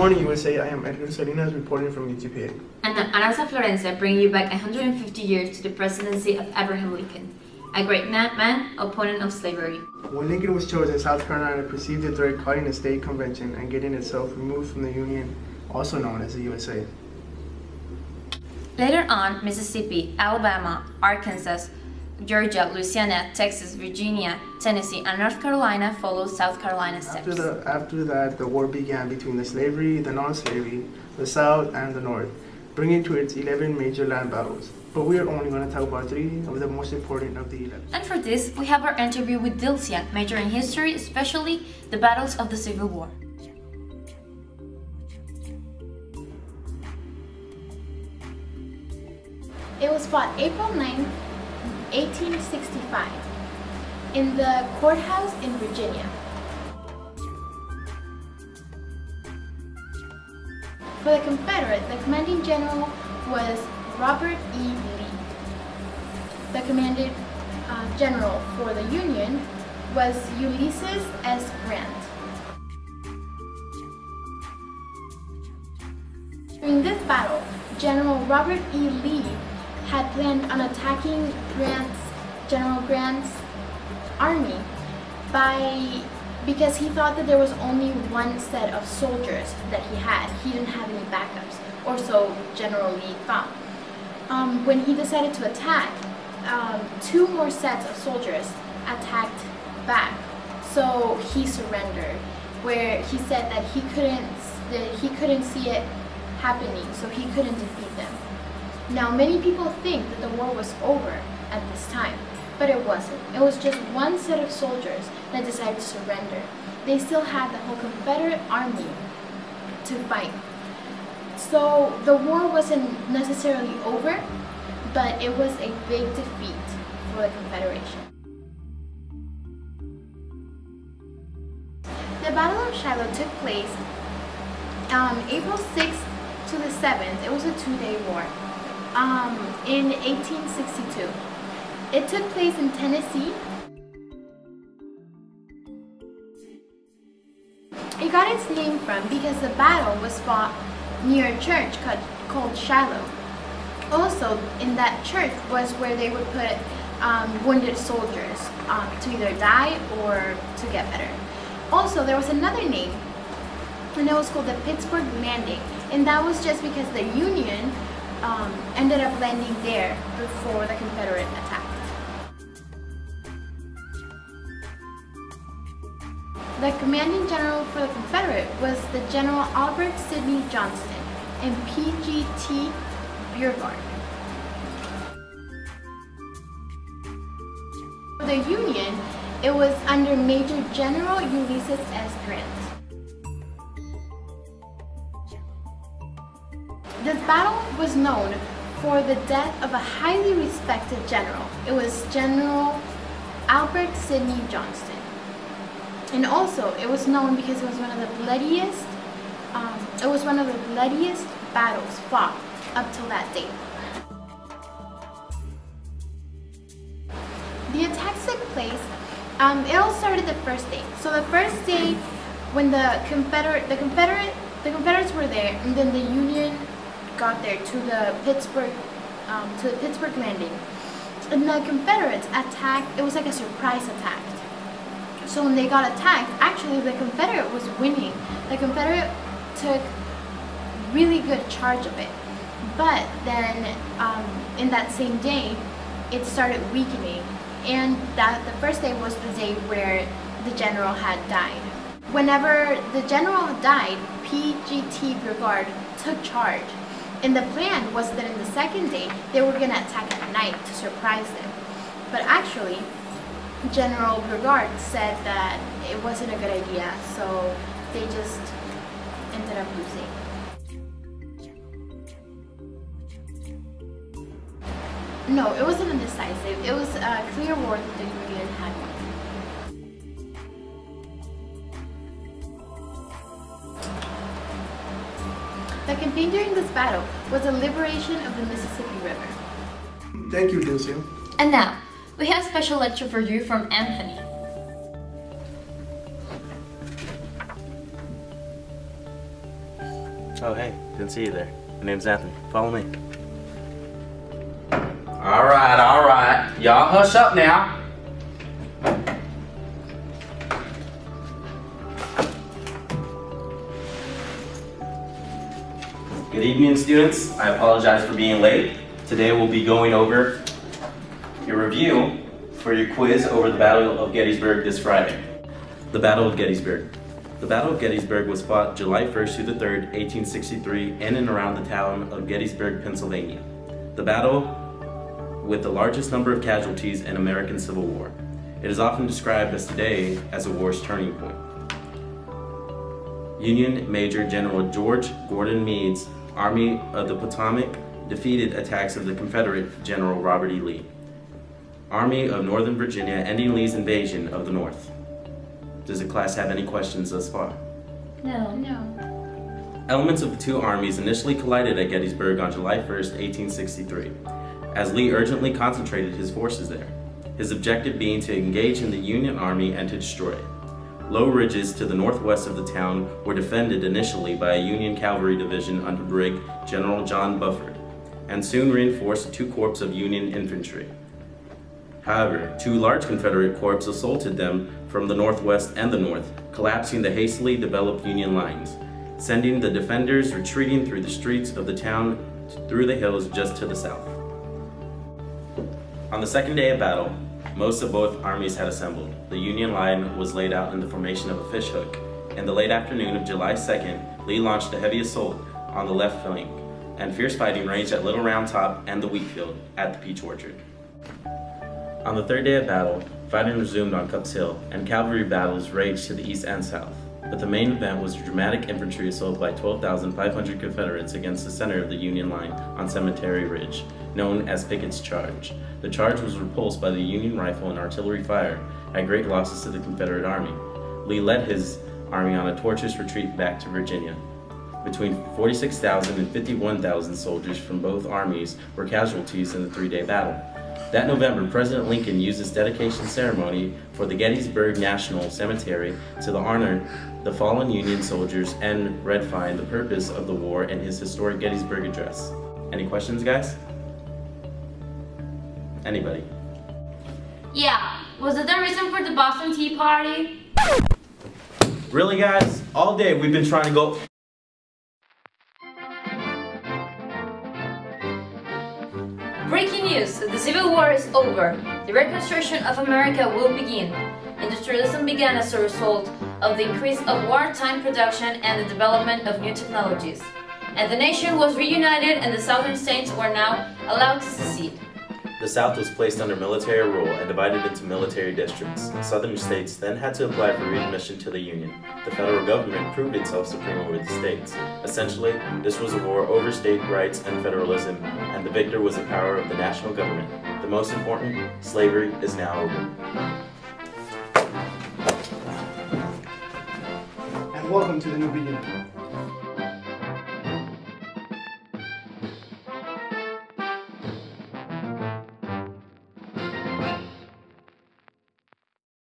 morning, USA. I am Edgar reporting from UTPA. And I'm Aranza bringing you back 150 years to the presidency of Abraham Lincoln, a great man, opponent of slavery. When Lincoln was chosen, South Carolina perceived the threat calling a state convention and getting itself removed from the Union, also known as the USA. Later on, Mississippi, Alabama, Arkansas, Georgia, Louisiana, Texas, Virginia, Tennessee, and North Carolina followed South Carolina's steps. After that, the war began between the slavery, the non-slavery, the South, and the North, bringing to its 11 major land battles. But we are only going to talk about 3 of the most important of the 11. And for this, we have our interview with Dilcia, major in history, especially the battles of the Civil War. It was fought April 9, 1865, in the courthouse in Virginia. For the Confederate, the commanding general was Robert E. Lee. The commanding general for the Union was Ulysses S. Grant. During this battle, General Robert E. Lee had planned on attacking General Grant's army because he thought that there was only one set of soldiers that he had. He didn't have any backups, or so General Lee thought. When he decided to attack, 2 more sets of soldiers attacked back, so he surrendered, where he said that he couldn't see it happening, so he couldn't defeat them. Now, many people think that the war was over at this time, but it wasn't. It was just one set of soldiers that decided to surrender. They still had the whole Confederate army to fight. So the war wasn't necessarily over, but it was a big defeat for the Confederation. The Battle of Shiloh took place April 6th to the 7th. It was a 2-day war. In 1862. It took place in Tennessee. It got its name from because the battle was fought near a church called Shiloh. Also, in that church was where they would put wounded soldiers to either die or to get better. Also, there was another name, and it was called the Pittsburgh Landing, and that was just because the Union ended up landing there before the Confederate attacked. The commanding general for the Confederate was the General Albert Sidney Johnston and P.G.T. Beauregard. For the Union, it was under Major General Ulysses S. Grant. This battle was known for the death of a highly respected general. It was General Albert Sidney Johnston. And also, it was known because it was one of the bloodiest battles fought up till that date. The attacks took place, it all started the first day. So the first day, when the Confederates were there, and then the Union got there to the Pittsburgh Landing, and the Confederates attacked. It was like a surprise attack. So when they got attacked, actually the Confederate was winning. The Confederate took really good charge of it, but then in that same day, it started weakening, and the first day was the day where the general had died. Whenever the general died, P.G.T. Beauregard took charge. And the plan was that in the second day, they were going to attack at night to surprise them. But actually, General Beauregard said that it wasn't a good idea, so they just ended up losing. No, it wasn't indecisive. It was a clear war that the Union had won. The campaign during this battle was the liberation of the Mississippi River. Thank you, Dilcia. And now, we have a special lecture for you from Anthony. Oh, hey, didn't see you there. My name's Anthony. Follow me. All right. Y'all hush up now. Good evening, students. I apologize for being late. Today we'll be going over your review for your quiz over the Battle of Gettysburg this Friday. The Battle of Gettysburg. The Battle of Gettysburg was fought July 1st through the 3rd, 1863, in and around the town of Gettysburg, Pennsylvania. The battle with the largest number of casualties in American Civil War. It is often described as today as a war's turning point. Union Major General George Gordon Meade's Army of the Potomac defeated attacks of the Confederate General Robert E. Lee. Army of Northern Virginia ending Lee's invasion of the North. Does the class have any questions thus far? No. Elements of the two armies initially collided at Gettysburg on July 1st, 1863, as Lee urgently concentrated his forces there, his objective being to engage in the Union Army and to destroy it. Low ridges to the northwest of the town were defended initially by a Union cavalry division under Brig General John Bufford, and soon reinforced 2 corps of Union infantry. However, 2 large Confederate corps assaulted them from the northwest and the north, collapsing the hastily developed Union lines, sending the defenders retreating through the streets of the town through the hills just to the south. On the second day of battle, most of both armies had assembled. The Union line was laid out in the formation of a fishhook. In the late afternoon of July 2nd, Lee launched a heavy assault on the left flank, and fierce fighting raged at Little Round Top and the wheat field at the Peach Orchard. On the third day of battle, fighting resumed on Cups Hill, and cavalry battles raged to the east and south. But the main event was a dramatic infantry assault by 12,500 Confederates against the center of the Union line on Cemetery Ridge, known as Pickett's Charge. The charge was repulsed by the Union rifle and artillery fire at great losses to the Confederate Army. Lee led his army on a tortuous retreat back to Virginia. Between 46,000 and 51,000 soldiers from both armies were casualties in the 3-day battle. That November, President Lincoln used his dedication ceremony for the Gettysburg National Cemetery to honor the fallen Union soldiers and redefine the purpose of the war in his historic Gettysburg Address. Any questions, guys? Anybody? Yeah, was it the reason for the Boston Tea Party? Really, guys? All day we've been trying to go... Breaking news! The Civil War is over. The reconstruction of America will begin. Industrialism began as a result of the increase of wartime production and the development of new technologies. And the nation was reunited and the southern states were now allowed to secede. The South was placed under military rule and divided into military districts. Southern states then had to apply for readmission to the Union. The federal government proved itself supreme over the states. Essentially, this was a war over state rights and federalism, and the victor was the power of the national government. The most important, slavery is now over. And welcome to the new beginning.